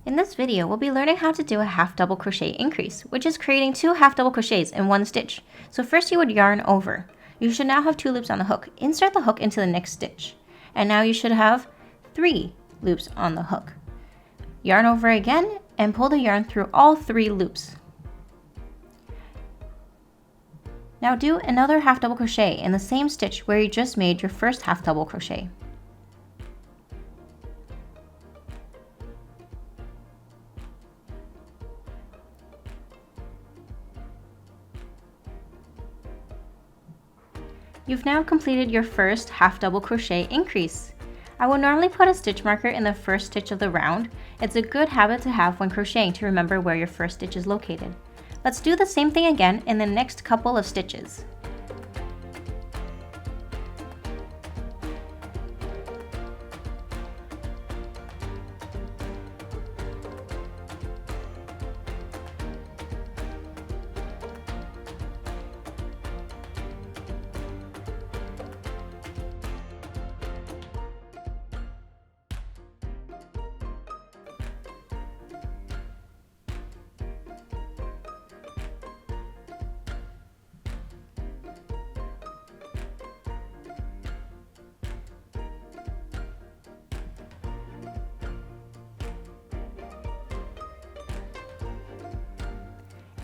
In this video, we'll be learning how to do a half double crochet increase, which is creating 2 half double crochets in one stitch. So first you would yarn over. You should now have 2 loops on the hook. Insert the hook into the next stitch. And now you should have 3 loops on the hook. Yarn over again and pull the yarn through all 3 loops. Now do another half double crochet in the same stitch where you just made your first half double crochet. You've now completed your first half double crochet increase. I will normally put a stitch marker in the first stitch of the round. It's a good habit to have when crocheting to remember where your first stitch is located. Let's do the same thing again in the next couple of stitches.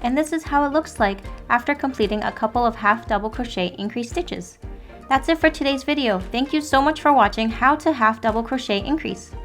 And this is how it looks like after completing a couple of half double crochet increase stitches. That's it for today's video. Thank you so much for watching how to half double crochet increase.